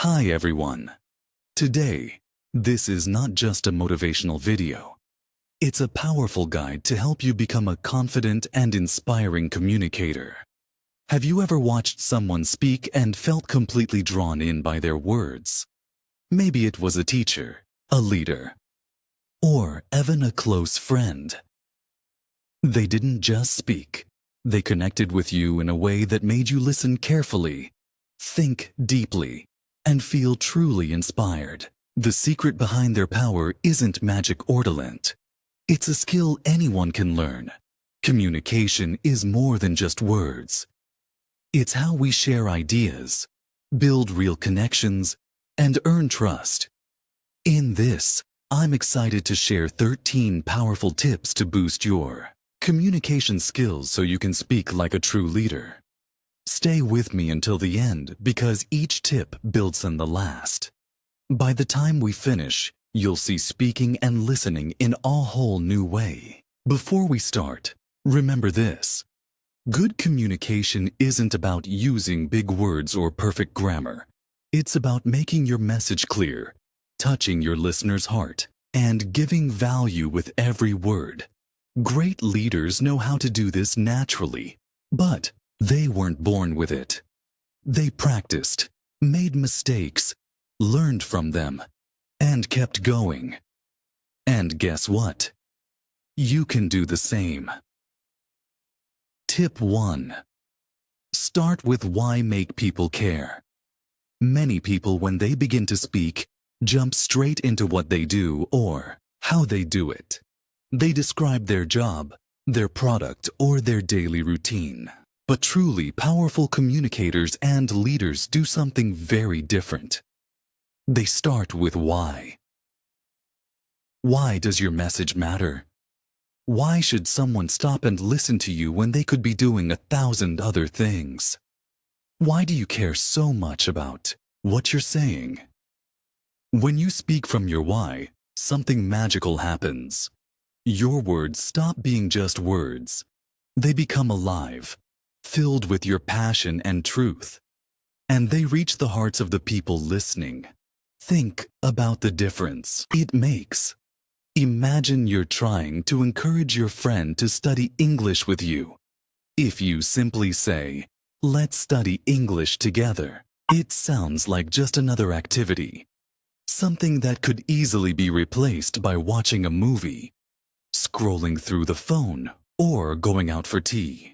Hi everyone. Today, this is not just a motivational video. It's a powerful guide to help you become a confident and inspiring communicator. Have you ever watched someone speak and felt completely drawn in by their words? Maybe it was a teacher, a leader, or even a close friend. They didn't just speak. They connected with you in a way that made you listen carefully, think deeply, and feel truly inspired. The secret behind their power isn't magic or talent. It's a skill anyone can learn. Communication is more than just words. It's how we share ideas, build real connections, and earn trust. In this, I'm excited to share 13 powerful tips to boost your communication skills so you can speak like a true leader. Stay with me until the end because each tip builds on the last. By the time we finish, you'll see speaking and listening in a whole new way. Before we start, remember this. Good communication isn't about using big words or perfect grammar. It's about making your message clear, touching your listener's heart, and giving value with every word. Great leaders know how to do this naturally, but they weren't born with it. They practiced, made mistakes, learned from them, and kept going. And guess what? You can do the same. Tip 1. Start with why make people care. Many people, when they begin to speak, jump straight into what they do or how they do it. They describe their job, their product, or their daily routine. But truly powerful communicators and leaders do something very different. They start with why. Why does your message matter? Why should someone stop and listen to you when they could be doing 1,000 other things? Why do you care so much about what you're saying? When you speak from your why, something magical happens. Your words stop being just words. They become alive, filled with your passion and truth. And they reach the hearts of the people listening. Think about the difference it makes. Imagine you're trying to encourage your friend to study English with you. If you simply say, "Let's study English together," it sounds like just another activity. Something that could easily be replaced by watching a movie, scrolling through the phone, or going out for tea.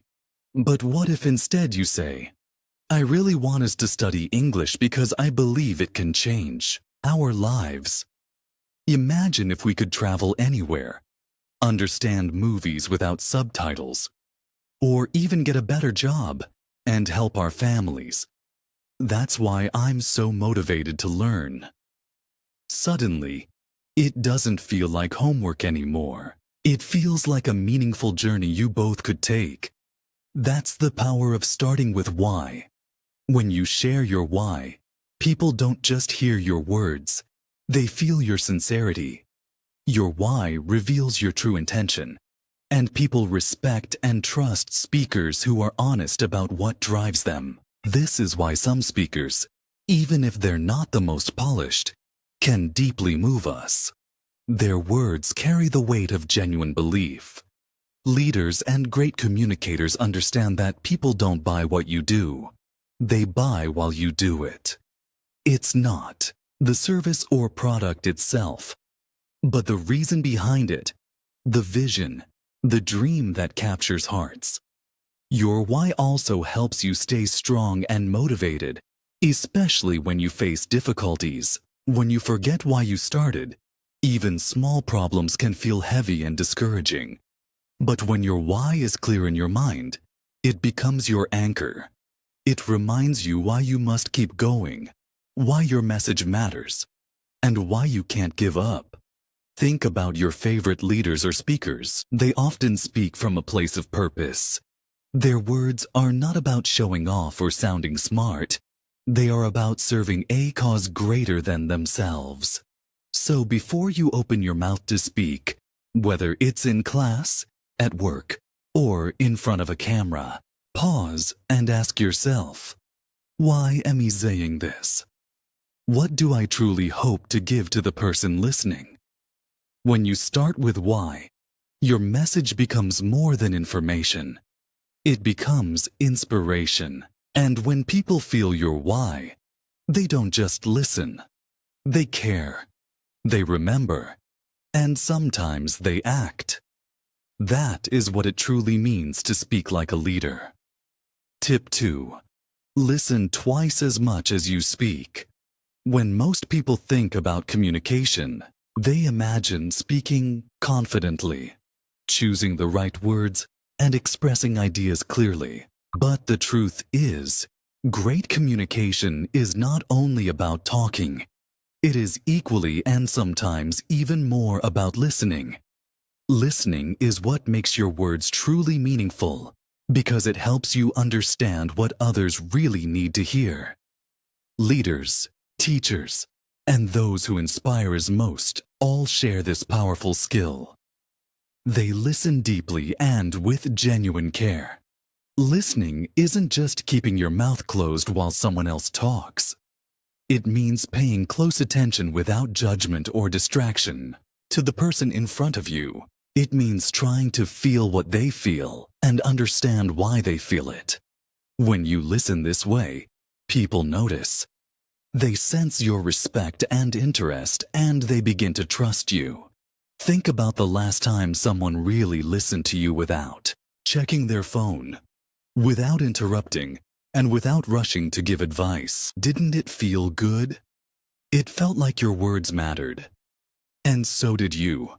But what if instead you say, "I really want us to study English because I believe it can change our lives." Imagine if we could travel anywhere, understand movies without subtitles, or even get a better job and help our families. That's why I'm so motivated to learn. Suddenly, it doesn't feel like homework anymore. It feels like a meaningful journey you both could take. That's the power of starting with why. When you share your why, people don't just hear your words, they feel your sincerity. Your why reveals your true intention, and people respect and trust speakers who are honest about what drives them. This is why some speakers, even if they're not the most polished, can deeply move us. Their words carry the weight of genuine belief. Leaders and great communicators understand that people don't buy what you do. They buy while you do it. It's not the service or product itself, but the reason behind it, the vision, the dream that captures hearts. Your why also helps you stay strong and motivated, especially when you face difficulties. When you forget why you started, even small problems can feel heavy and discouraging. But when your why is clear in your mind, it becomes your anchor. It reminds you why you must keep going, why your message matters, and why you can't give up. Think about your favorite leaders or speakers. They often speak from a place of purpose. Their words are not about showing off or sounding smart. They are about serving a cause greater than themselves. So before you open your mouth to speak, whether it's in class, at work, or in front of a camera, pause and ask yourself, why am I saying this? What do I truly hope to give to the person listening? When you start with why, your message becomes more than information. It becomes inspiration. And when people feel your why, they don't just listen. They care. They remember. And sometimes they act. That is what it truly means to speak like a leader. Tip 2. Listen twice as much as you speak. When most people think about communication, they imagine speaking confidently, choosing the right words, and expressing ideas clearly. But the truth is, great communication is not only about talking. It is equally and sometimes even more about listening. Listening is what makes your words truly meaningful, because it helps you understand what others really need to hear. Leaders, teachers, and those who inspire us most all share this powerful skill. They listen deeply and with genuine care. Listening isn't just keeping your mouth closed while someone else talks. It means paying close attention without judgment or distraction to the person in front of you. It means trying to feel what they feel and understand why they feel it. When you listen this way, people notice. They sense your respect and interest, and they begin to trust you. Think about the last time someone really listened to you without checking their phone, without interrupting, and without rushing to give advice. Didn't it feel good? It felt like your words mattered. And so did you.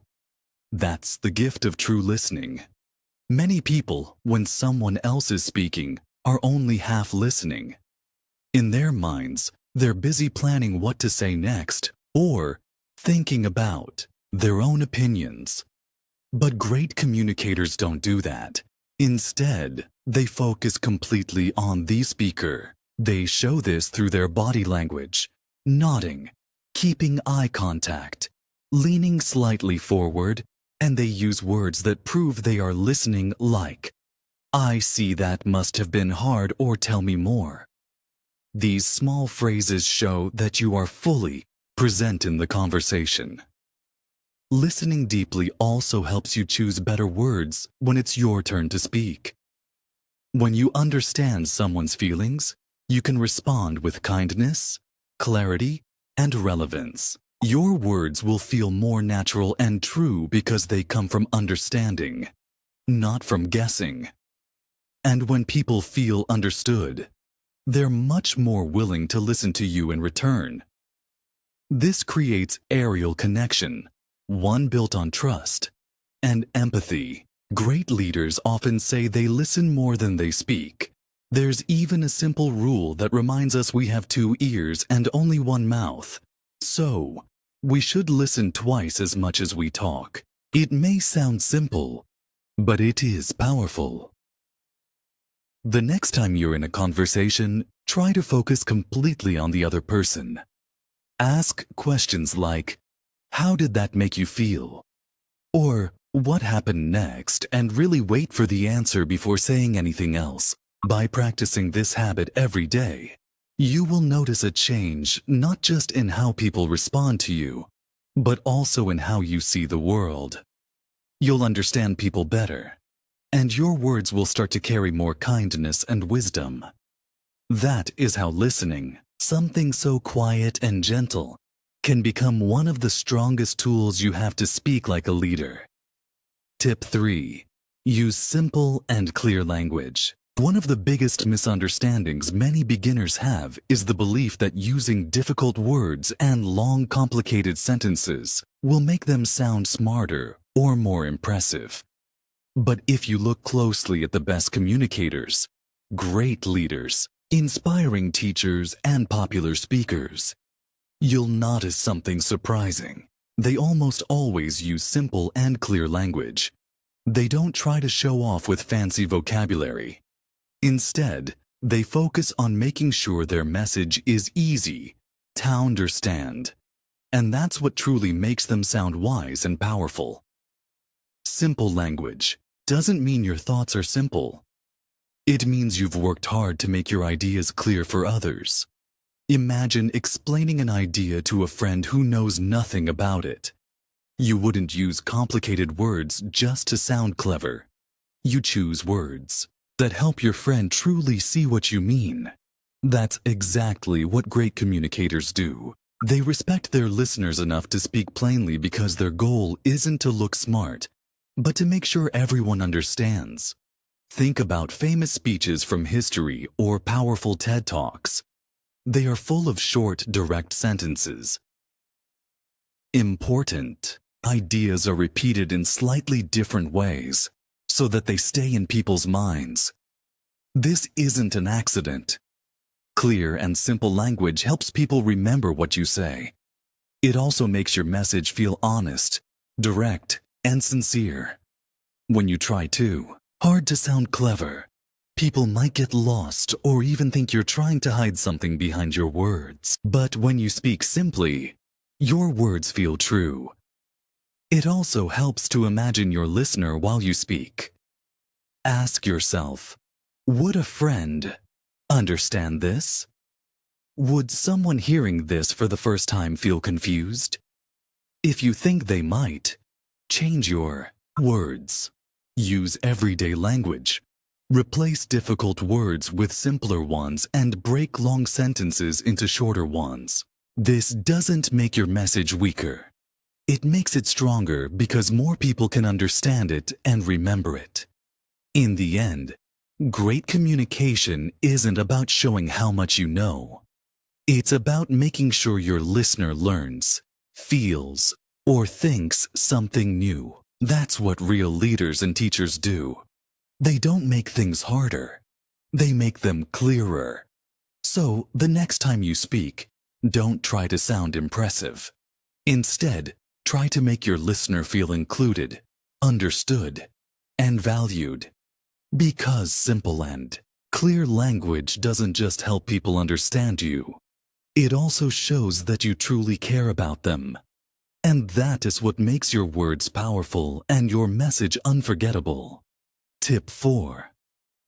That's the gift of true listening. Many people, when someone else is speaking, are only half listening. In their minds, they're busy planning what to say next or thinking about their own opinions. But great communicators don't do that. Instead, they focus completely on the speaker. They show this through their body language, nodding, keeping eye contact, leaning slightly forward, and they use words that prove they are listening, like, "I see that must have been hard," or "tell me more." These small phrases show that you are fully present in the conversation. Listening deeply also helps you choose better words when it's your turn to speak. When you understand someone's feelings, you can respond with kindness, clarity, and relevance. Your words will feel more natural and true because they come from understanding, not from guessing. And when people feel understood, they're much more willing to listen to you in return. This creates aerial connection, one built on trust and empathy. Great leaders often say they listen more than they speak. There's even a simple rule that reminds us we have 2 ears and only 1 mouth. So, we should listen twice as much as we talk. It may sound simple, but it is powerful. The next time you're in a conversation, try to focus completely on the other person. Ask questions like, "How did that make you feel?" Or, "What happened next?" and really wait for the answer before saying anything else. By practicing this habit every day, you will notice a change not just in how people respond to you, but also in how you see the world. You'll understand people better, and your words will start to carry more kindness and wisdom. That is how listening, something so quiet and gentle, can become one of the strongest tools you have to speak like a leader. Tip 3. Use simple and clear language. One of the biggest misunderstandings many beginners have is the belief that using difficult words and long, complicated sentences will make them sound smarter or more impressive. But if you look closely at the best communicators, great leaders, inspiring teachers, and popular speakers, you'll notice something surprising. They almost always use simple and clear language. They don't try to show off with fancy vocabulary. Instead, they focus on making sure their message is easy to understand. And that's what truly makes them sound wise and powerful. Simple language doesn't mean your thoughts are simple. It means you've worked hard to make your ideas clear for others. Imagine explaining an idea to a friend who knows nothing about it. You wouldn't use complicated words just to sound clever. You choose words that help your friend truly see what you mean. That's exactly what great communicators do. They respect their listeners enough to speak plainly because their goal isn't to look smart, but to make sure everyone understands. Think about famous speeches from history or powerful TED Talks. They are full of short, direct sentences. Important. Ideas are repeated in slightly different ways so that they stay in people's minds. This isn't an accident. Clear and simple language helps people remember what you say. It also makes your message feel honest, direct, and sincere. When you try too hard to sound clever, people might get lost or even think you're trying to hide something behind your words. But when you speak simply, your words feel true. It also helps to imagine your listener while you speak. Ask yourself, would a friend understand this? Would someone hearing this for the first time feel confused? If you think they might, change your words. Use everyday language. Replace difficult words with simpler ones and break long sentences into shorter ones. This doesn't make your message weaker. It makes it stronger because more people can understand it and remember it. In the end, great communication isn't about showing how much you know. It's about making sure your listener learns, feels, or thinks something new. That's what real leaders and teachers do. They don't make things harder. They make them clearer. So, the next time you speak, don't try to sound impressive. Instead, try to make your listener feel included, understood, and valued. Because simple and clear language doesn't just help people understand you. It also shows that you truly care about them. And that is what makes your words powerful and your message unforgettable. Tip 4.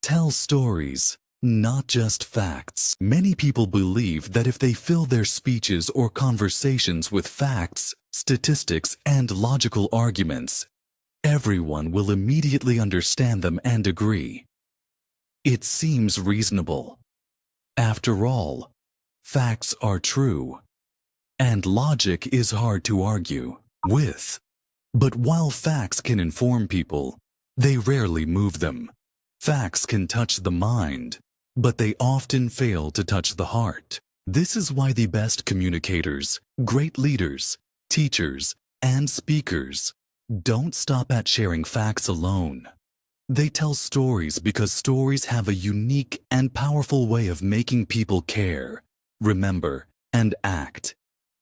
Tell stories, not just facts. Many people believe that if they fill their speeches or conversations with facts, statistics, and logical arguments, everyone will immediately understand them and agree. It seems reasonable. After all, facts are true, and logic is hard to argue with. But while facts can inform people, they rarely move them. Facts can touch the mind, but they often fail to touch the heart. This is why the best communicators, great leaders, teachers, and speakers don't stop at sharing facts alone. They tell stories because stories have a unique and powerful way of making people care, remember, and act.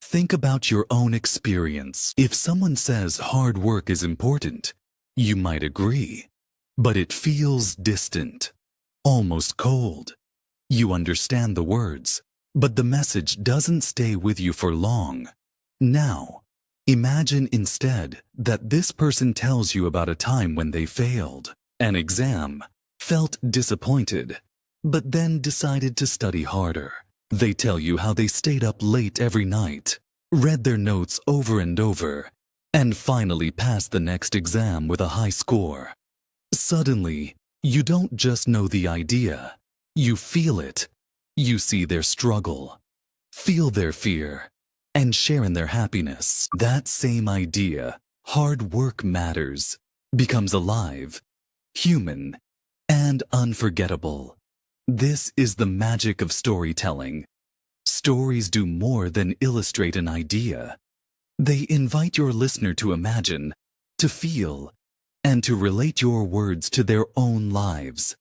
Think about your own experience. If someone says hard work is important, you might agree, but it feels distant, almost cold. You understand the words, but the message doesn't stay with you for long. Now, imagine instead that this person tells you about a time when they failed an exam, felt disappointed, but then decided to study harder. They tell you how they stayed up late every night, read their notes over and over, and finally passed the next exam with a high score. Suddenly, you don't just know the idea, you feel it. You see their struggle, feel their fear, and share in their happiness. That same idea, hard work matters, becomes alive, human, and unforgettable. This is the magic of storytelling. Stories do more than illustrate an idea. They invite your listener to imagine, to feel, and to relate your words to their own lives.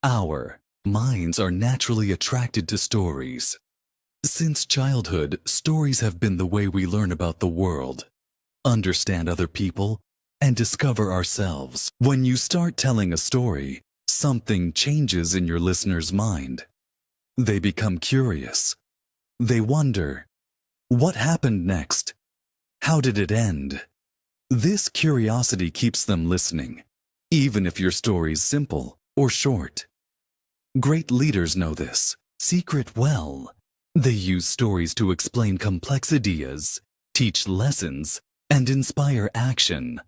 Our minds are naturally attracted to stories. Since childhood, stories have been the way we learn about the world, understand other people, and discover ourselves. When you start telling a story, something changes in your listener's mind. They become curious. They wonder, what happened next? How did it end? This curiosity keeps them listening, even if your story's simple or short. Great leaders know this secret well. They use stories to explain complex ideas, teach lessons, and inspire action.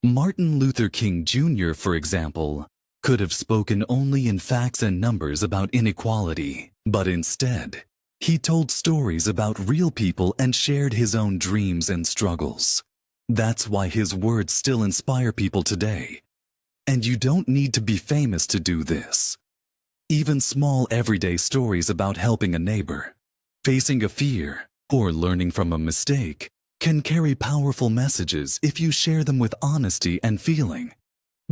Martin Luther King Jr., for example, could have spoken only in facts and numbers about inequality, but instead, he told stories about real people and shared his own dreams and struggles. That's why his words still inspire people today. And you don't need to be famous to do this. Even small everyday stories about helping a neighbor, facing a fear, or learning from a mistake can carry powerful messages if you share them with honesty and feeling.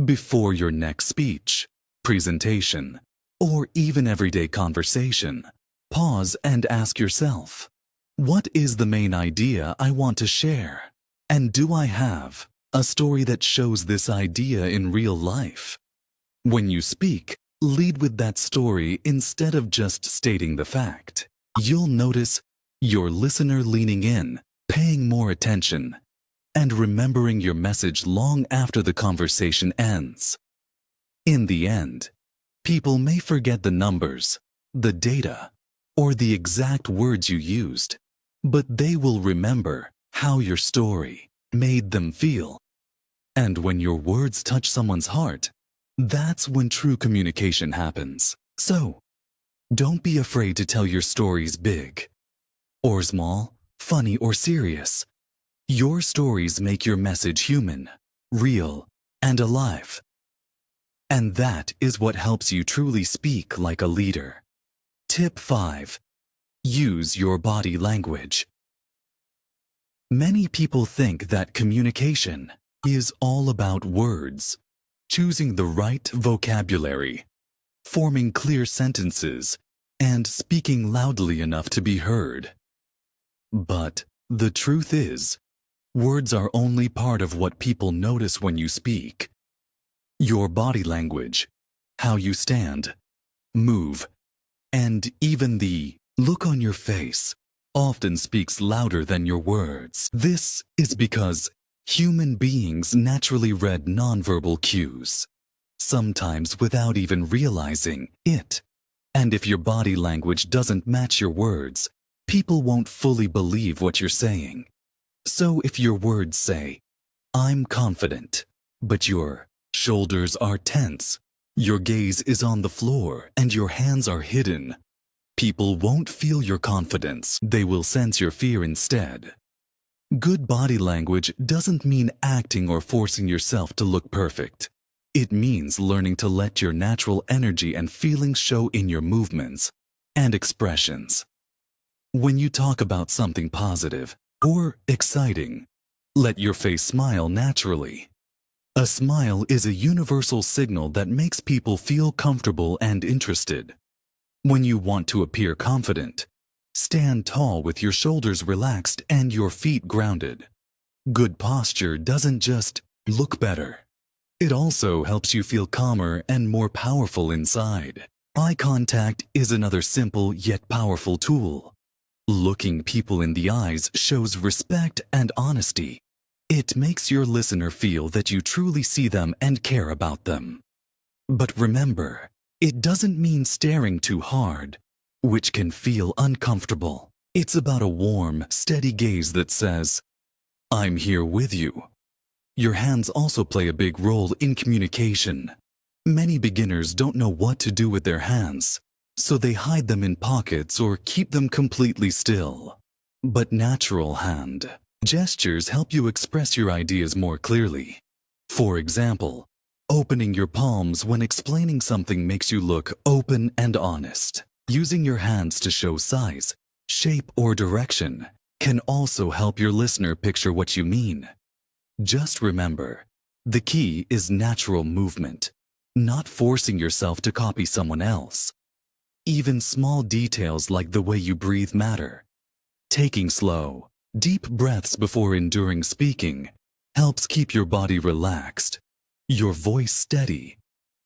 Before your next speech, presentation, or even everyday conversation, pause and ask yourself, what is the main idea I want to share? And do I have a story that shows this idea in real life? When you speak, lead with that story instead of just stating the fact. You'll notice your listener leaning in, paying more attention, and remembering your message long after the conversation ends. In the end, people may forget the numbers, the data, or the exact words you used, but they will remember how your story made them feel. And when your words touch someone's heart, that's when true communication happens. So, don't be afraid to tell your stories big or small, funny or serious. Your stories make your message human, real, and alive. And that is what helps you truly speak like a leader. Tip 5. Use your body language. Many people think that communication is all about words, choosing the right vocabulary, forming clear sentences, and speaking loudly enough to be heard. But the truth is, words are only part of what people notice when you speak. Your body language, how you stand, move, and even the look on your face often speaks louder than your words. This is because human beings naturally read nonverbal cues, sometimes without even realizing it. And if your body language doesn't match your words, people won't fully believe what you're saying. So if your words say, "I'm confident," but your shoulders are tense, your gaze is on the floor, and your hands are hidden, people won't feel your confidence. They will sense your fear instead. Good body language doesn't mean acting or forcing yourself to look perfect. It means learning to let your natural energy and feelings show in your movements and expressions. When you talk about something positive or exciting, let your face smile naturally. A smile is a universal signal that makes people feel comfortable and interested. When you want to appear confident, stand tall with your shoulders relaxed and your feet grounded. Good posture doesn't just look better. It also helps you feel calmer and more powerful inside. Eye contact is another simple yet powerful tool. Looking people in the eyes shows respect and honesty. It makes your listener feel that you truly see them and care about them. But remember, it doesn't mean staring too hard, which can feel uncomfortable. It's about a warm, steady gaze that says, "I'm here with you." Your hands also play a big role in communication. Many beginners don't know what to do with their hands, so they hide them in pockets or keep them completely still. But natural hand gestures help you express your ideas more clearly. For example, opening your palms when explaining something makes you look open and honest. Using your hands to show size, shape, or direction can also help your listener picture what you mean. Just remember, the key is natural movement, not forcing yourself to copy someone else. Even small details like the way you breathe matter. Taking slow, deep breaths before enduring speaking helps keep your body relaxed, your voice steady,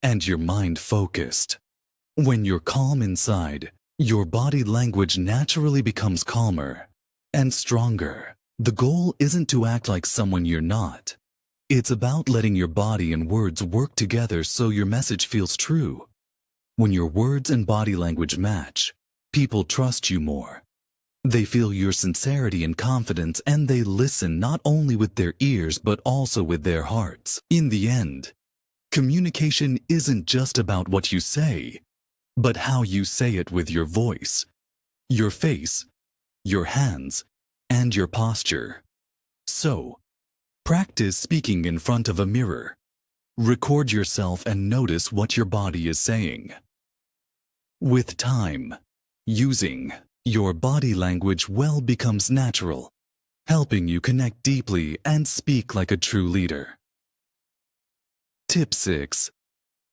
and your mind focused. When you're calm inside, your body language naturally becomes calmer and stronger. The goal isn't to act like someone you're not. It's about letting your body and words work together so your message feels true. When your words and body language match, people trust you more They feel your sincerity and confidence, and they listen not only with their ears but also with their hearts. In the end, communication isn't just about what you say, but how you say it with your voice, your face, your hands, and your posture. So, practice speaking in front of a mirror. Record yourself and notice what your body is saying. With time, using your body language well becomes natural, helping you connect deeply and speak like a true leader. Tip 6.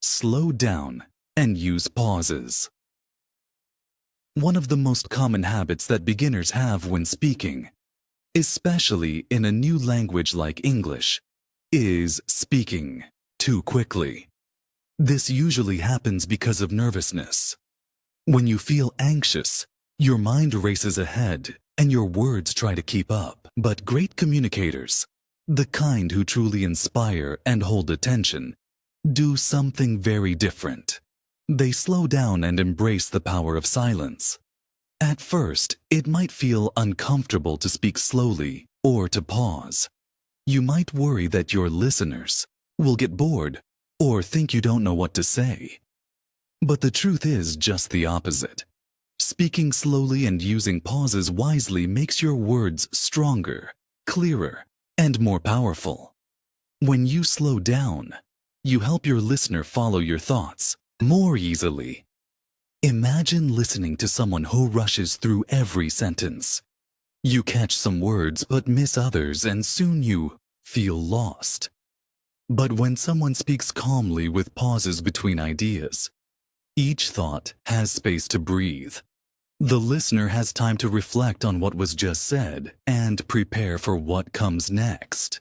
Slow down and use pauses. One of the most common habits that beginners have when speaking, especially in a new language like English, is speaking too quickly. This usually happens because of nervousness. When you feel anxious, your mind races ahead and your words try to keep up. But great communicators, the kind who truly inspire and hold attention, do something very different. They slow down and embrace the power of silence. At first, it might feel uncomfortable to speak slowly or to pause. You might worry that your listeners will get bored or think you don't know what to say. But the truth is just the opposite. Speaking slowly and using pauses wisely makes your words stronger, clearer, and more powerful. When you slow down, you help your listener follow your thoughts more easily. Imagine listening to someone who rushes through every sentence. You catch some words but miss others, and soon you feel lost. But when someone speaks calmly with pauses between ideas, each thought has space to breathe. The listener has time to reflect on what was just said and prepare for what comes next.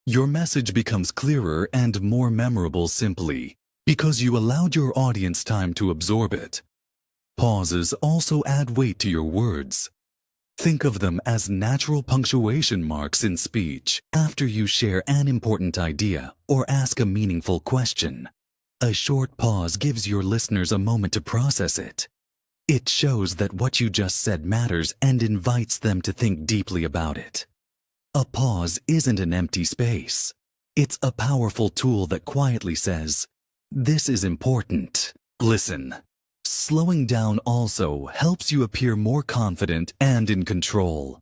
Your message becomes clearer and more memorable simply because you allowed your audience time to absorb it. Pauses also add weight to your words. Think of them as natural punctuation marks in speech. After you share an important idea or ask a meaningful question, a short pause gives your listeners a moment to process it. It shows that what you just said matters and invites them to think deeply about it. A pause isn't an empty space. It's a powerful tool that quietly says, "This is important. Listen." Slowing down also helps you appear more confident and in control.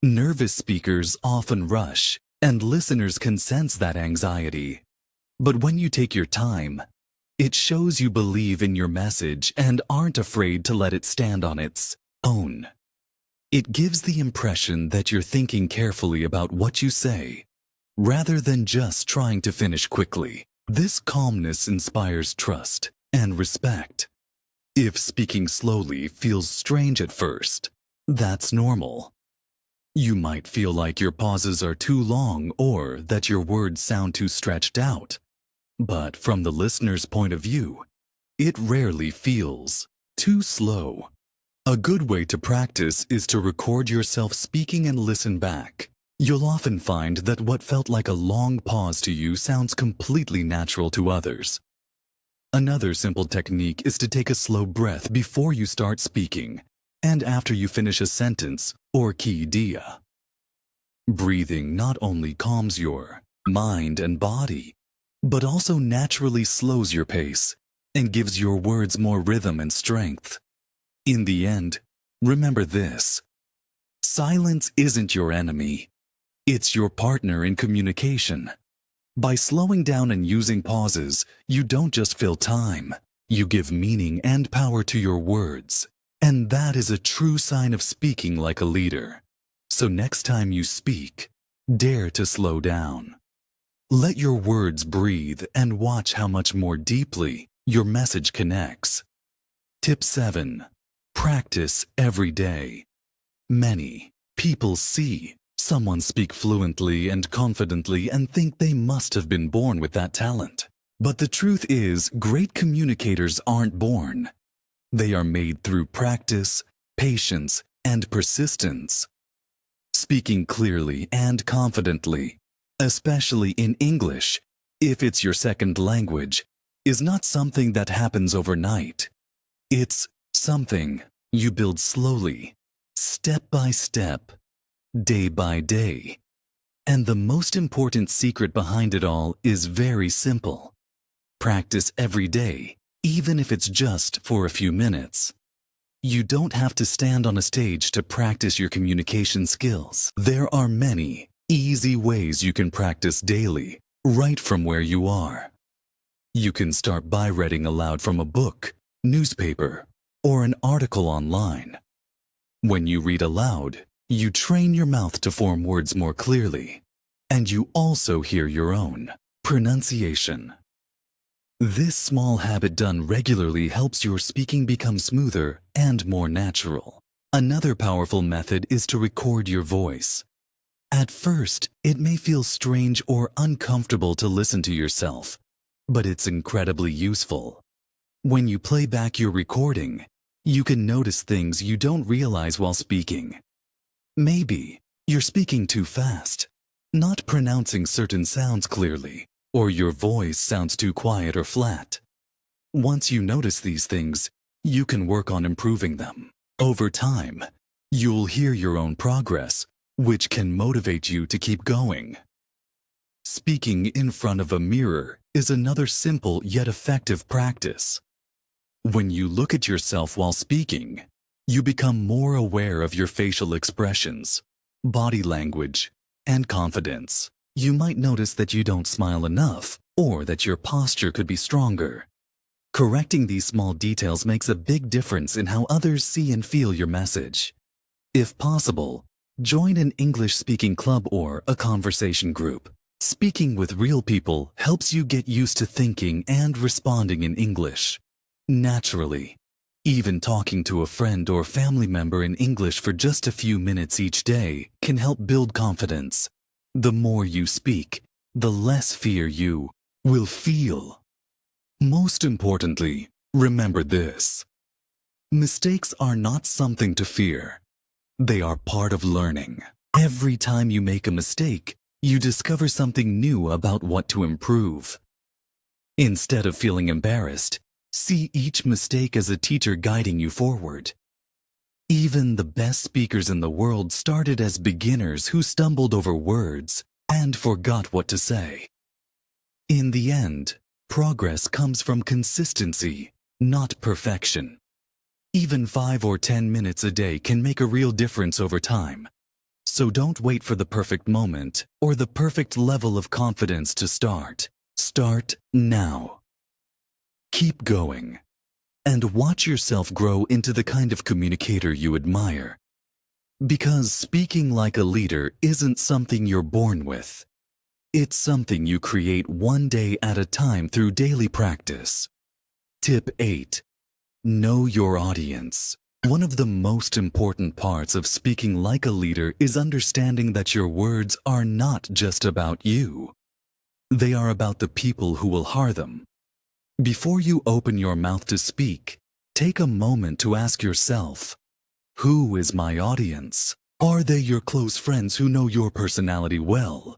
Nervous speakers often rush, and listeners can sense that anxiety. But when you take your time, it shows you believe in your message and aren't afraid to let it stand on its own. It gives the impression that you're thinking carefully about what you say, rather than just trying to finish quickly. This calmness inspires trust and respect. If speaking slowly feels strange at first, that's normal. You might feel like your pauses are too long or that your words sound too stretched out. But from the listener's point of view, it rarely feels too slow. A good way to practice is to record yourself speaking and listen back. You'll often find that what felt like a long pause to you sounds completely natural to others. Another simple technique is to take a slow breath before you start speaking and after you finish a sentence or key idea. Breathing not only calms your mind and body, but also naturally slows your pace and gives your words more rhythm and strength. In the end, remember this: silence isn't your enemy. It's your partner in communication. By slowing down and using pauses, you don't just fill time. You give meaning and power to your words. And that is a true sign of speaking like a leader. So next time you speak, dare to slow down. Let your words breathe and watch how much more deeply your message connects. Tip 7. Practice every day. Many people see someone speak fluently and confidently and think they must have been born with that talent. But the truth is, great communicators aren't born. They are made through practice, patience, and persistence. Speaking clearly and confidently, especially in English, if it's your second language, is not something that happens overnight. It's something you build slowly, step by step, day by day. And the most important secret behind it all is very simple. Practice every day, even if it's just for a few minutes. You don't have to stand on a stage to practice your communication skills. There are many easy ways you can practice daily, right from where you are. You can start by reading aloud from a book, newspaper, or an article online. When you read aloud, you train your mouth to form words more clearly, and you also hear your own pronunciation. This small habit done regularly helps your speaking become smoother and more natural. Another powerful method is to record your voice. At first, it may feel strange or uncomfortable to listen to yourself, but it's incredibly useful. When you play back your recording, you can notice things you don't realize while speaking. Maybe you're speaking too fast, not pronouncing certain sounds clearly, or your voice sounds too quiet or flat. Once you notice these things, you can work on improving them. Over time, you'll hear your own progress, which can motivate you to keep going. Speaking in front of a mirror is another simple yet effective practice. When you look at yourself while speaking, you become more aware of your facial expressions, body language, and confidence. You might notice that you don't smile enough, or that your posture could be stronger. Correcting these small details makes a big difference in how others see and feel your message. If possible, join an English-speaking club or a conversation group. Speaking with real people helps you get used to thinking and responding in English naturally. Even talking to a friend or family member in English for just a few minutes each day can help build confidence. The more you speak, the less fear you will feel. Most importantly, remember this. Mistakes are not something to fear. They are part of learning. Every time you make a mistake, you discover something new about what to improve. Instead of feeling embarrassed, see each mistake as a teacher guiding you forward. Even the best speakers in the world started as beginners who stumbled over words and forgot what to say. In the end, progress comes from consistency, not perfection. Even 5 or 10 minutes a day can make a real difference over time. So don't wait for the perfect moment or the perfect level of confidence to start. Start now. Keep going. And watch yourself grow into the kind of communicator you admire. Because speaking like a leader isn't something you're born with. It's something you create one day at a time through daily practice. Tip 8. Know your audience. One of the most important parts of speaking like a leader is understanding that your words are not just about you. They are about the people who will hear them. Before you open your mouth to speak, take a moment to ask yourself, who is my audience? Are they your close friends who know your personality well?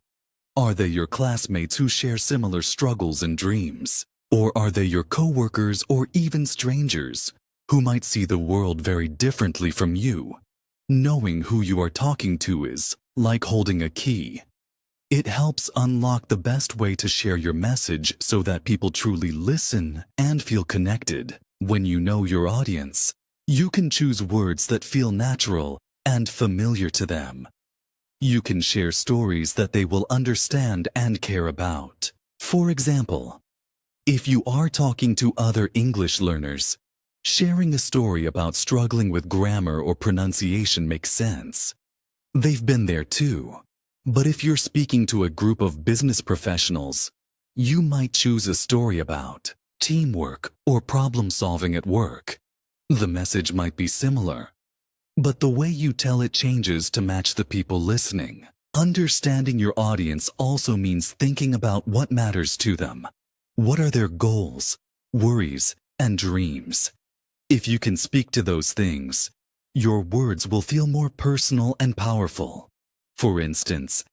Are they your classmates who share similar struggles and dreams? Or are they your coworkers or even strangers who might see the world very differently from you? Knowing who you are talking to is like holding a key. It helps unlock the best way to share your message so that people truly listen and feel connected. When you know your audience, you can choose words that feel natural and familiar to them. You can share stories that they will understand and care about. For example, if you are talking to other English learners, sharing a story about struggling with grammar or pronunciation makes sense. They've been there too. But if you're speaking to a group of business professionals, you might choose a story about teamwork or problem solving at work. The message might be similar, but the way you tell it changes to match the people listening. Understanding your audience also means thinking about what matters to them. What are their goals, worries, and dreams? If you can speak to those things, your words will feel more personal and powerful. For instance,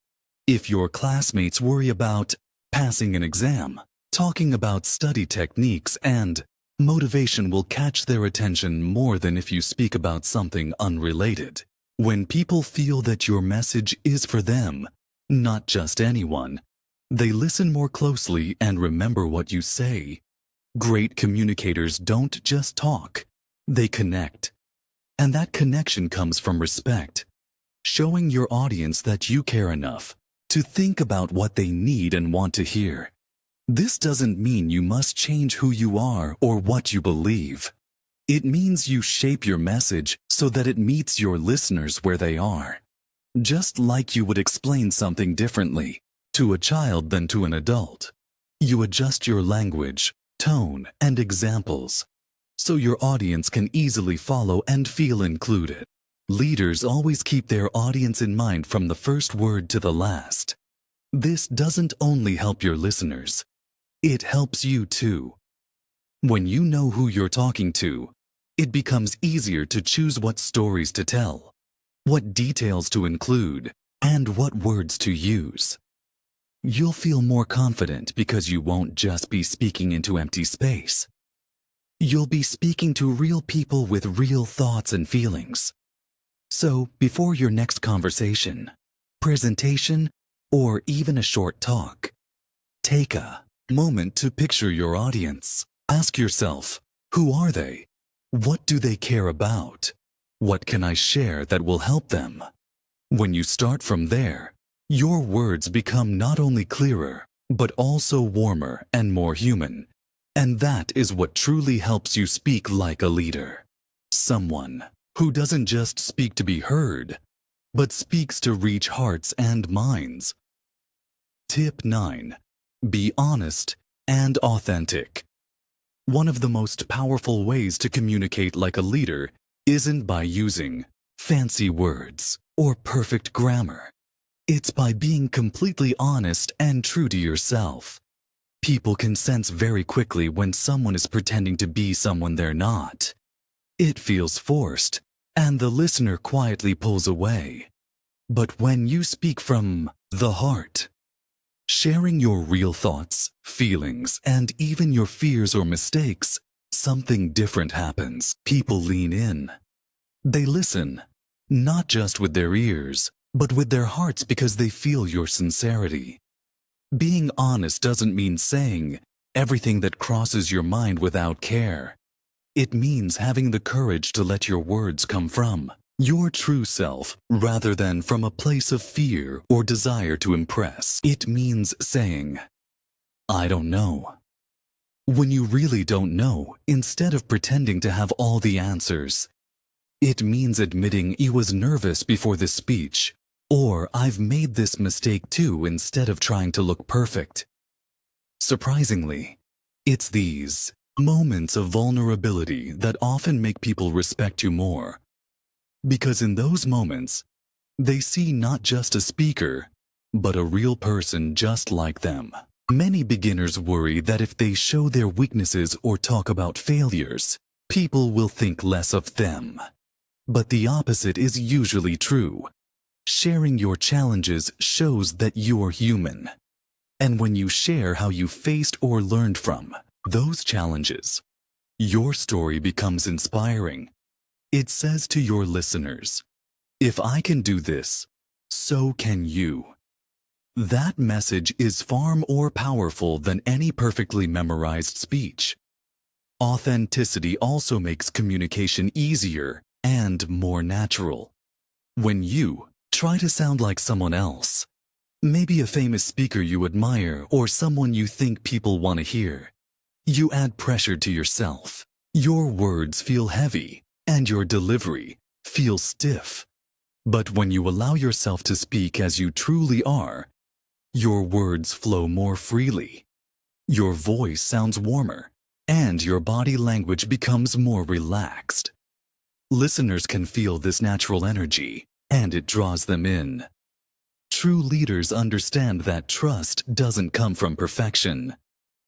if your classmates worry about passing an exam, talking about study techniques and motivation will catch their attention more than if you speak about something unrelated. When people feel that your message is for them, not just anyone, they listen more closely and remember what you say. Great communicators don't just talk, they connect. And that connection comes from respect, showing your audience that you care enough to think about what they need and want to hear. This doesn't mean you must change who you are or what you believe. It means you shape your message so that it meets your listeners where they are. Just like you would explain something differently to a child than to an adult. You adjust your language, tone, and examples so your audience can easily follow and feel included. Leaders always keep their audience in mind from the first word to the last. This doesn't only help your listeners, it helps you too. When you know who you're talking to, it becomes easier to choose what stories to tell, what details to include, and what words to use. You'll feel more confident because you won't just be speaking into empty space. You'll be speaking to real people with real thoughts and feelings. So, before your next conversation, presentation, or even a short talk, take a moment to picture your audience. Ask yourself, who are they? What do they care about? What can I share that will help them? When you start from there, your words become not only clearer, but also warmer and more human. And that is what truly helps you speak like a leader. Someone who doesn't just speak to be heard, but speaks to reach hearts and minds. Tip 9. Be honest and authentic. One of the most powerful ways to communicate like a leader isn't by using fancy words or perfect grammar. It's by being completely honest and true to yourself. People can sense very quickly when someone is pretending to be someone they're not. It feels forced, and the listener quietly pulls away. But when you speak from the heart, sharing your real thoughts, feelings, and even your fears or mistakes, something different happens. People lean in. They listen, not just with their ears, but with their hearts because they feel your sincerity. Being honest doesn't mean saying everything that crosses your mind without care. It means having the courage to let your words come from your true self rather than from a place of fear or desire to impress. It means saying, I don't know, when you really don't know, instead of pretending to have all the answers. It means admitting you was nervous before the speech, or I've made this mistake too instead of trying to look perfect. Surprisingly, it's these moments of vulnerability that often make people respect you more. Because in those moments, they see not just a speaker, but a real person just like them. Many beginners worry that if they show their weaknesses or talk about failures, people will think less of them. But the opposite is usually true. Sharing your challenges shows that you're human. And when you share how you faced or learned from those challenges, your story becomes inspiring. It says to your listeners, if I can do this, so can you. That message is far more powerful than any perfectly memorized speech. Authenticity also makes communication easier and more natural. When you try to sound like someone else, maybe a famous speaker you admire or someone you think people want to hear, you add pressure to yourself. Your words feel heavy and your delivery feels stiff. But when you allow yourself to speak as you truly are, your words flow more freely. Your voice sounds warmer, and your body language becomes more relaxed. Listeners can feel this natural energy, and it draws them in. True leaders understand that trust doesn't come from perfection.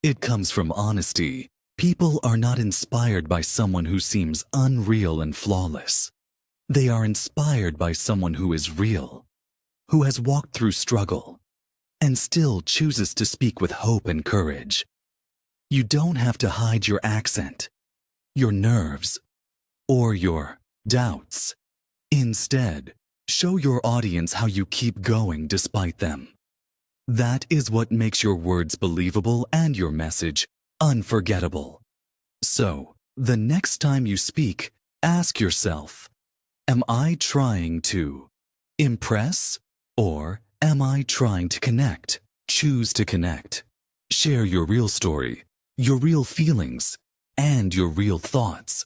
It comes from honesty. People are not inspired by someone who seems unreal and flawless. They are inspired by someone who is real, who has walked through struggle, and still chooses to speak with hope and courage. You don't have to hide your accent, your nerves, or your doubts. Instead, Show your audience how you keep going despite them. That is what makes your words believable and your message unforgettable. So, the next time you speak, ask yourself, am I trying to impress, or am I trying to connect? Choose to connect. Share your real story, your real feelings, and your real thoughts.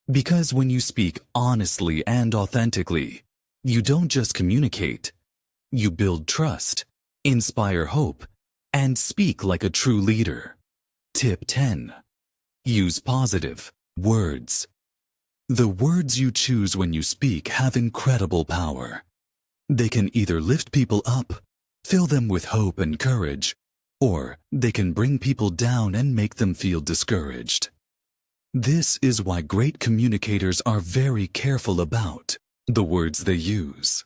Because when you speak honestly and authentically, you don't just communicate, you build trust, inspire hope, and speak like a true leader. Tip 10. Use positive words. The words you choose when you speak have incredible power. They can either lift people up, fill them with hope and courage, or they can bring people down and make them feel discouraged. This is why great communicators are very careful about the words they use.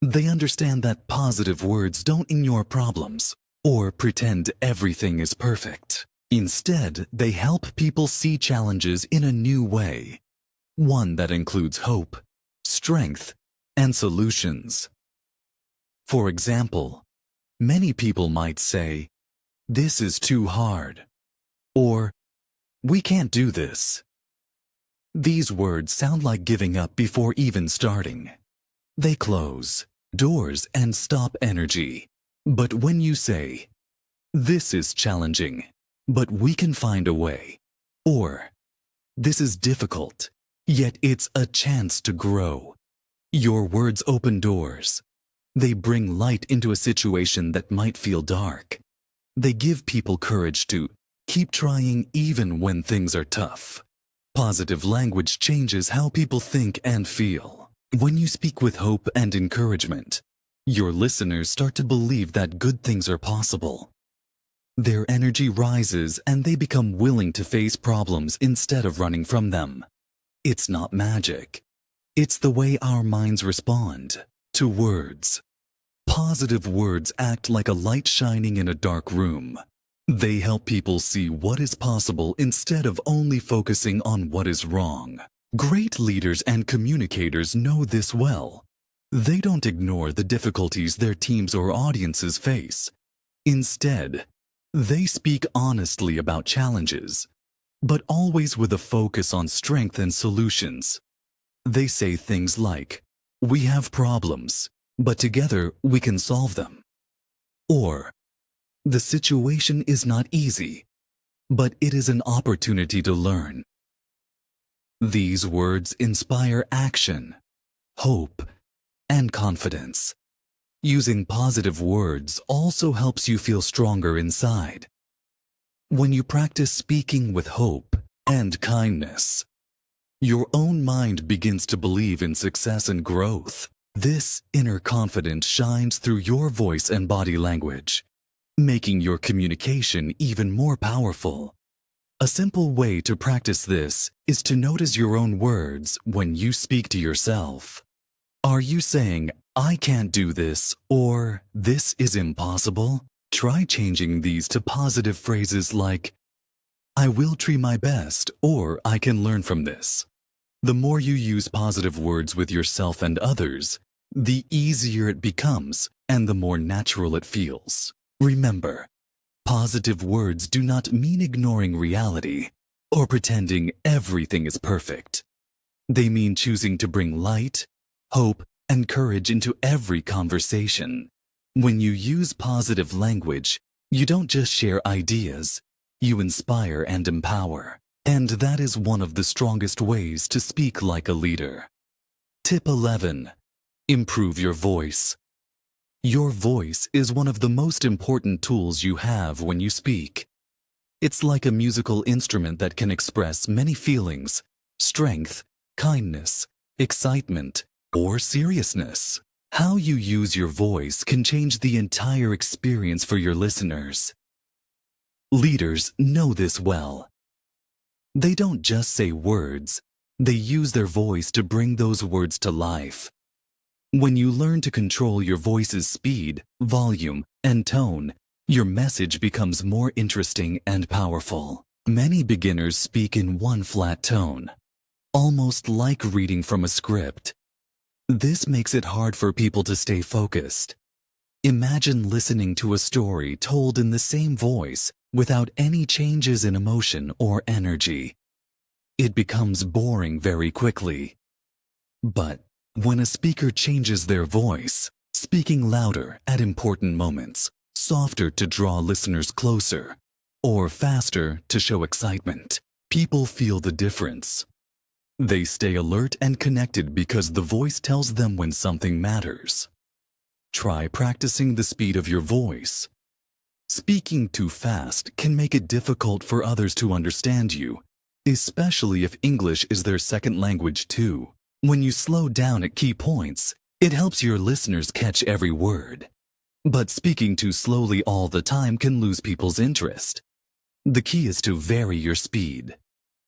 They understand that positive words don't ignore problems or pretend everything is perfect. Instead, they help people see challenges in a new way, one that includes hope, strength, and solutions. For example, many people might say, "This is too hard," or "We can't do this." These words sound like giving up before even starting. They close doors and stop energy. But when you say, "This is challenging, but we can find a way," or "This is difficult, yet it's a chance to grow," your words open doors. They bring light into a situation that might feel dark. They give people courage to keep trying even when things are tough. Positive language changes how people think and feel. When you speak with hope and encouragement, your listeners start to believe that good things are possible. Their energy rises and they become willing to face problems instead of running from them. It's not magic. It's the way our minds respond to words. Positive words act like a light shining in a dark room. They help people see what is possible instead of only focusing on what is wrong. Great leaders and communicators know this well. They don't ignore the difficulties their teams or audiences face. Instead, they speak honestly about challenges, but always with a focus on strength and solutions. They say things like, "We have problems, but together we can solve them." Or, "The situation is not easy, but it is an opportunity to learn." These words inspire action, hope, and confidence. Using positive words also helps you feel stronger inside. When you practice speaking with hope and kindness, your own mind begins to believe in success and growth. This inner confidence shines through your voice and body language, making your communication even more powerful. A simple way to practice this is to notice your own words when you speak to yourself. Are you saying, "I can't do this," or "This is impossible"? Try changing these to positive phrases like, "I will try my best," or "I can learn from this." The more you use positive words with yourself and others, the easier it becomes and the more natural it feels. Remember, positive words do not mean ignoring reality or pretending everything is perfect. They mean choosing to bring light, hope, and courage into every conversation. When you use positive language, you don't just share ideas, you inspire and empower. And that is one of the strongest ways to speak like a leader. Tip 11. Improve your voice. Your voice is one of the most important tools you have when you speak. It's like a musical instrument that can express many feelings: strength, kindness, excitement, or seriousness. How you use your voice can change the entire experience for your listeners. Leaders know this well. They don't just say words, they use their voice to bring those words to life. When you learn to control your voice's speed, volume, and tone, your message becomes more interesting and powerful. Many beginners speak in one flat tone, almost like reading from a script. This makes it hard for people to stay focused. Imagine listening to a story told in the same voice without any changes in emotion or energy. It becomes boring very quickly. But when a speaker changes their voice, speaking louder at important moments, softer to draw listeners closer, or faster to show excitement, people feel the difference. They stay alert and connected because the voice tells them when something matters. Try practicing the speed of your voice. Speaking too fast can make it difficult for others to understand you, especially if English is their second language too. When you slow down at key points, it helps your listeners catch every word. But speaking too slowly all the time can lose people's interest. The key is to vary your speed.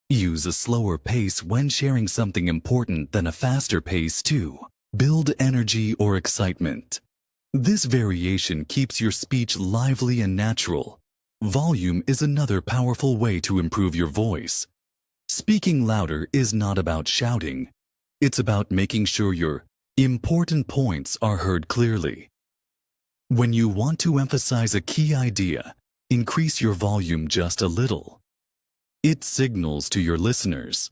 Use a slower pace when sharing something important than a faster pace to build energy or excitement. This variation keeps your speech lively and natural. Volume is another powerful way to improve your voice. Speaking louder is not about shouting. It's about making sure your important points are heard clearly. When you want to emphasize a key idea, increase your volume just a little. It signals to your listeners,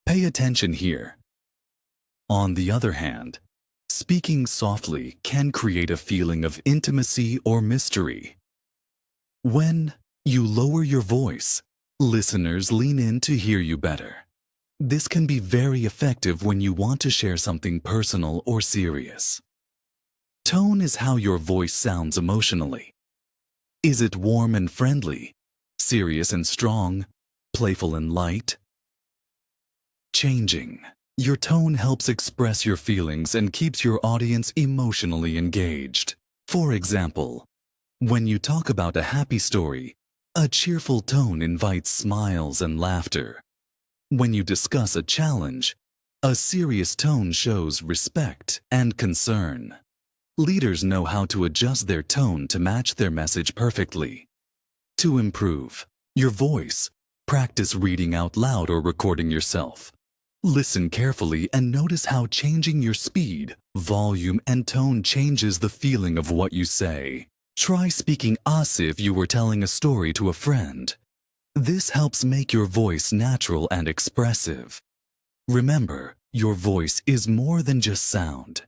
pay attention here. On the other hand, speaking softly can create a feeling of intimacy or mystery. When you lower your voice, listeners lean in to hear you better. This can be very effective when you want to share something personal or serious. Tone is how your voice sounds emotionally. Is it warm and friendly, serious and strong, playful and light? Changing. Your tone helps express your feelings and keeps your audience emotionally engaged. For example, when you talk about a happy story, a cheerful tone invites smiles and laughter. When you discuss a challenge, a serious tone shows respect and concern. Leaders know how to adjust their tone to match their message perfectly. To improve your voice, practice reading out loud or recording yourself. Listen carefully and notice how changing your speed, volume, and tone changes the feeling of what you say. Try speaking as if you were telling a story to a friend. This helps make your voice natural and expressive. Remember, your voice is more than just sound.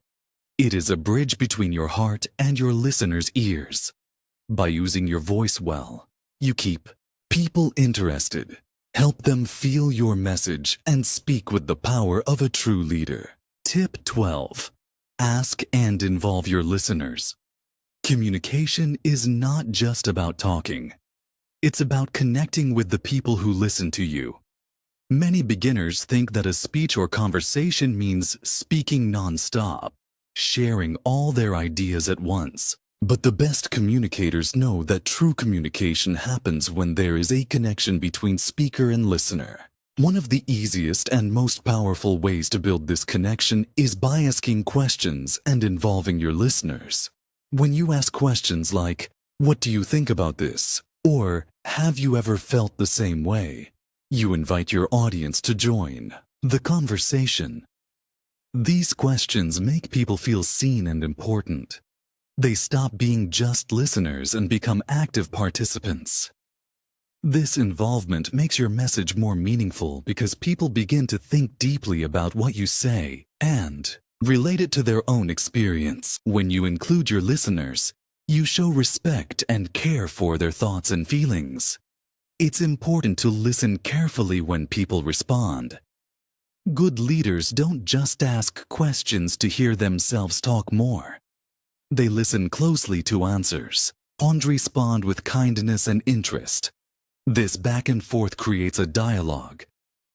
It is a bridge between your heart and your listeners' ears. By using your voice well, you keep people interested, help them feel your message, and speak with the power of a true leader. Tip 12. Ask and involve your listeners. Communication is not just about talking. It's about connecting with the people who listen to you. Many beginners think that a speech or conversation means speaking non-stop, sharing all their ideas at once. But the best communicators know that true communication happens when there is a connection between speaker and listener. One of the easiest and most powerful ways to build this connection is by asking questions and involving your listeners. When you ask questions like, "What do you think about this?" or "Have you ever felt the same way?" you invite your audience to join the conversation. These questions make people feel seen and important. They stop being just listeners and become active participants. This involvement makes your message more meaningful because people begin to think deeply about what you say and relate it to their own experience. When you include your listeners, you show respect and care for their thoughts and feelings. It's important to listen carefully when people respond. Good leaders don't just ask questions to hear themselves talk more. They listen closely to answers and respond with kindness and interest. This back and forth creates a dialogue,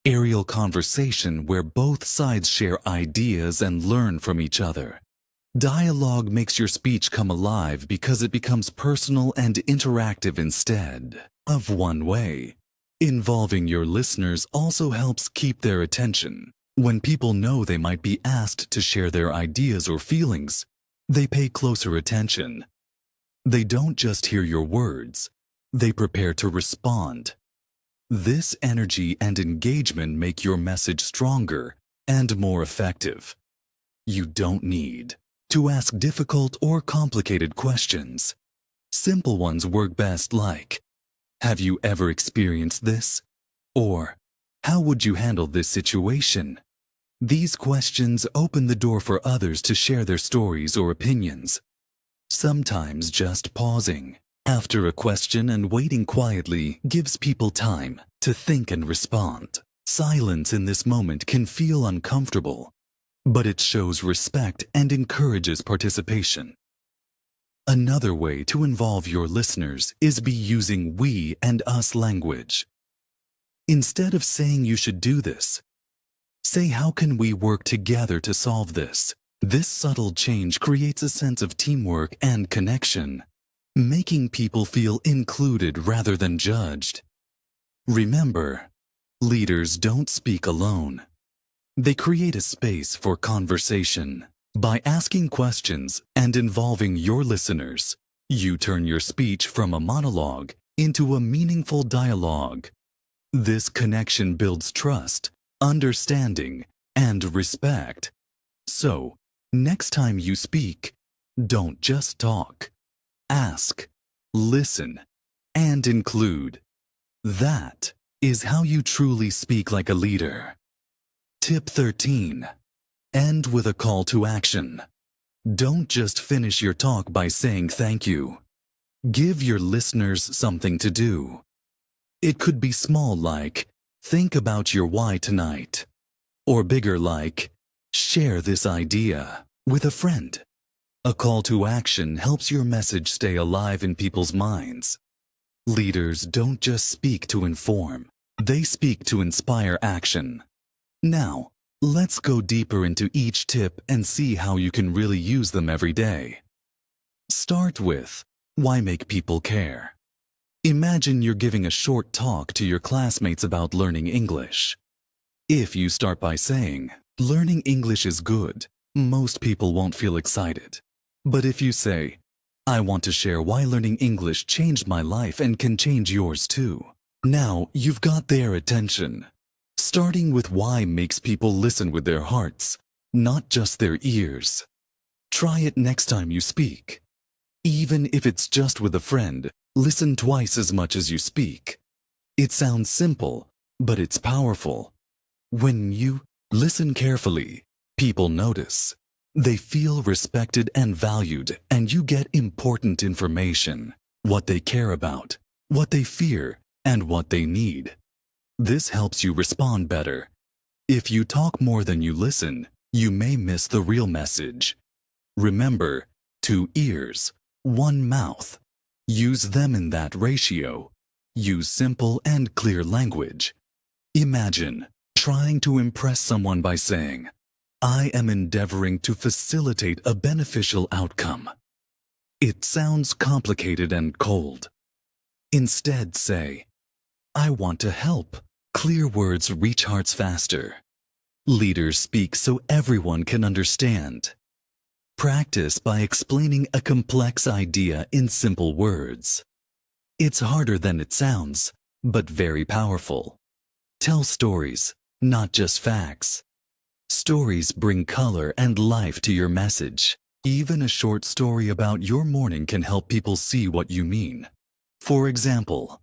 aerial conversation where both sides share ideas and learn from each other. Dialogue makes your speech come alive because it becomes personal and interactive instead of one way. Involving your listeners also helps keep their attention. When people know they might be asked to share their ideas or feelings, they pay closer attention. They don't just hear your words, they prepare to respond. This energy and engagement make your message stronger and more effective. You don't need to ask difficult or complicated questions. Simple ones work best, like, have you ever experienced this? Or, how would you handle this situation? These questions open the door for others to share their stories or opinions. Sometimes just pausing after a question and waiting quietly gives people time to think and respond. Silence in this moment can feel uncomfortable, but it shows respect and encourages participation. Another way to involve your listeners is by using we and us language. Instead of saying you should do this, say how can we work together to solve this? This subtle change creates a sense of teamwork and connection, making people feel included rather than judged. Remember, leaders don't speak alone. They create a space for conversation. By asking questions and involving your listeners, you turn your speech from a monologue into a meaningful dialogue. This connection builds trust, understanding, and respect. So, next time you speak, don't just talk. Ask, listen, and include. That is how you truly speak like a leader. Tip 13. End with a call to action. Don't just finish your talk by saying thank you. Give your listeners something to do. It could be small, like, think about your why tonight. Or bigger, like, share this idea with a friend. A call to action helps your message stay alive in people's minds. Leaders don't just speak to inform, they speak to inspire action. Now, let's go deeper into each tip and see how you can really use them every day. Start with, why make people care? Imagine you're giving a short talk to your classmates about learning English. If you start by saying, learning English is good, most people won't feel excited. But if you say, I want to share why learning English changed my life and can change yours too, now you've got their attention. Starting with why makes people listen with their hearts, not just their ears. Try it next time you speak. Even if it's just with a friend, listen twice as much as you speak. It sounds simple, but it's powerful. When you listen carefully, people notice. They feel respected and valued, and you get important information, what they care about, what they fear, and what they need. This helps you respond better. If you talk more than you listen, you may miss the real message. Remember, 2 ears, 1 mouth. Use them in that ratio. Use simple and clear language. Imagine trying to impress someone by saying, I am endeavoring to facilitate a beneficial outcome. It sounds complicated and cold. Instead, say, I want to help. Clear words reach hearts faster. Leaders speak so everyone can understand. Practice by explaining a complex idea in simple words. It's harder than it sounds, but very powerful. Tell stories, not just facts. Stories bring color and life to your message. Even a short story about your morning can help people see what you mean. For example,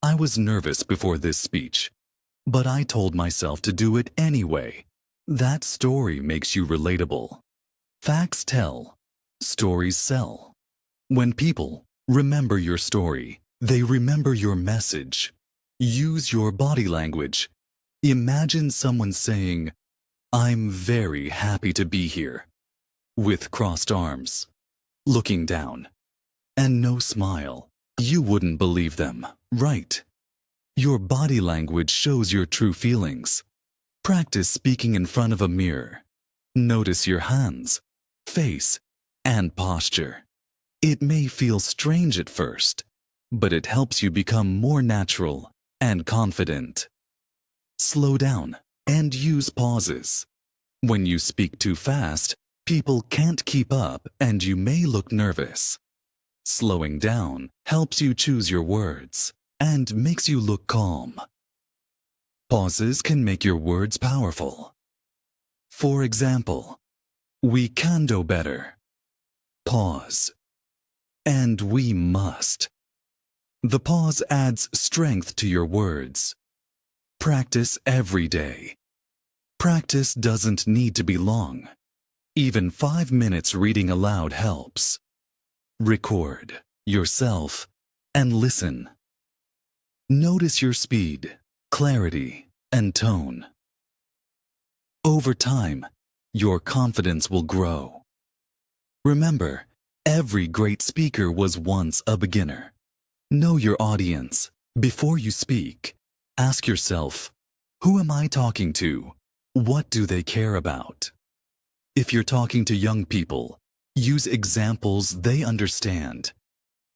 I was nervous before this speech, but I told myself to do it anyway. That story makes you relatable. Facts tell, stories sell. When people remember your story, they remember your message. Use your body language. Imagine someone saying, I'm very happy to be here, with crossed arms, looking down, and no smile. You wouldn't believe them, right? Your body language shows your true feelings. Practice speaking in front of a mirror. Notice your hands, face, and posture. It may feel strange at first, but it helps you become more natural and confident. Slow down and use pauses. When you speak too fast, people can't keep up and you may look nervous. Slowing down helps you choose your words and makes you look calm. Pauses can make your words powerful. For example, We can do better. Pause. And we must. The pause adds strength to your words. Practice every day. Practice doesn't need to be long. Even 5 minutes reading aloud helps. Record yourself and listen. Notice your speed, clarity, and tone. Over time, your confidence will grow. Remember, every great speaker was once a beginner. Know your audience. Before you speak, ask yourself, who am I talking to? What do they care about? If you're talking to young people, use examples they understand.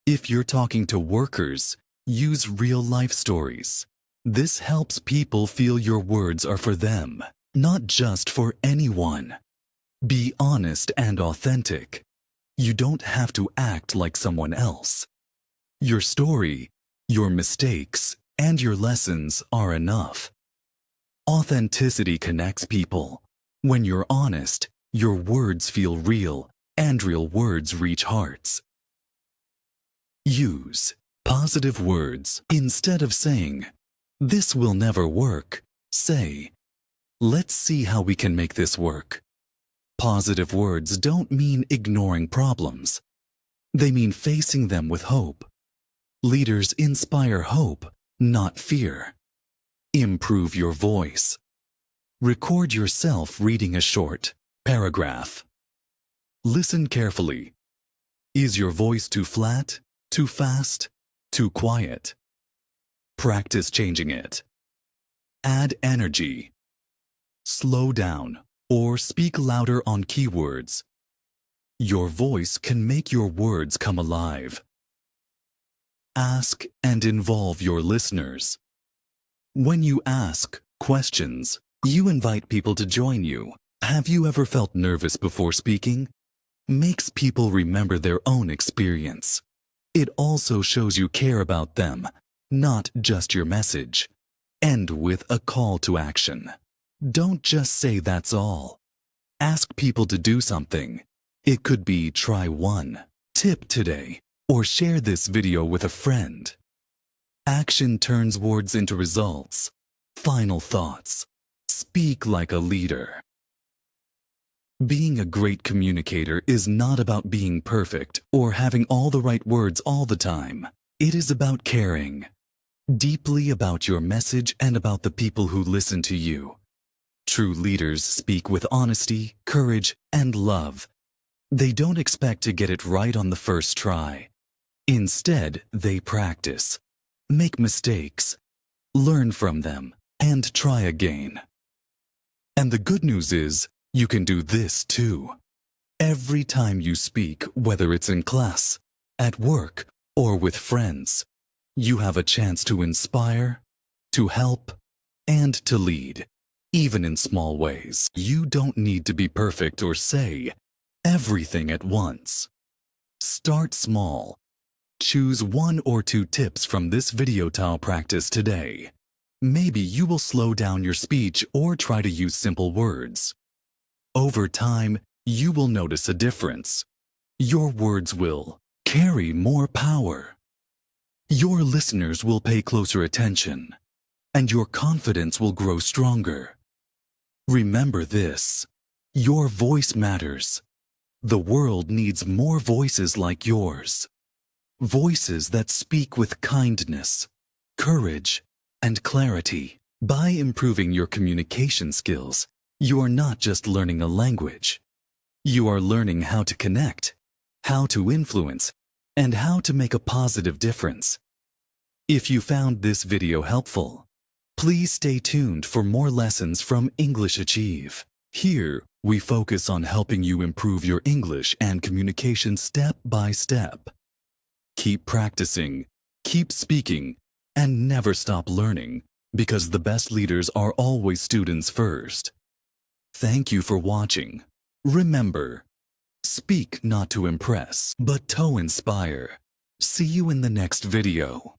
If you're talking to workers, use real-life stories. This helps people feel your words are for them, not just for anyone. Be honest and authentic. You don't have to act like someone else. Your story, your mistakes, and your lessons are enough. Authenticity connects people. When you're honest, your words feel real, and real words reach hearts. Use positive words. Instead of saying, "This will never work," say, "Let's see how we can make this work." Positive words don't mean ignoring problems. They mean facing them with hope. Leaders inspire hope, not fear. Improve your voice. Record yourself reading a short paragraph. Listen carefully. Is your voice too flat, too fast, too quiet? Practice changing it. Add energy. Slow down or speak louder on keywords. Your voice can make your words come alive. Ask and involve your listeners. When you ask questions, you invite people to join you. Have you ever felt nervous before speaking? Makes people remember their own experience. It also shows you care about them, not just your message. End with a call to action. Don't just say that's all. Ask people to do something. It could be try one tip today, or share this video with a friend. Action turns words into results. Final thoughts. Speak like a leader. Being a great communicator is not about being perfect or having all the right words all the time. It is about caring deeply about your message and about the people who listen to you. True leaders speak with honesty, courage, and love. They don't expect to get it right on the first try. Instead, they practice, make mistakes, learn from them, and try again. And the good news is, you can do this too. Every time you speak, whether it's in class, at work, or with friends, you have a chance to inspire, to help, and to lead, even in small ways. You don't need to be perfect or say everything at once. Start small. Choose 1 or 2 tips from this video to practice today. Maybe you will slow down your speech or try to use simple words. Over time, you will notice a difference. Your words will carry more power. Your listeners will pay closer attention, and your confidence will grow stronger. Remember this: your voice matters. The world needs more voices like yours. Voices that speak with kindness, courage, and clarity. By improving your communication skills, you are not just learning a language. You are learning how to connect, how to influence, and how to make a positive difference. If you found this video helpful, please stay tuned for more lessons from English Achieve. Here, we focus on helping you improve your English and communication step by step. Keep practicing, keep speaking, and never stop learning, because the best leaders are always students first. Thank you for watching. Remember, speak not to impress, but to inspire. See you in the next video.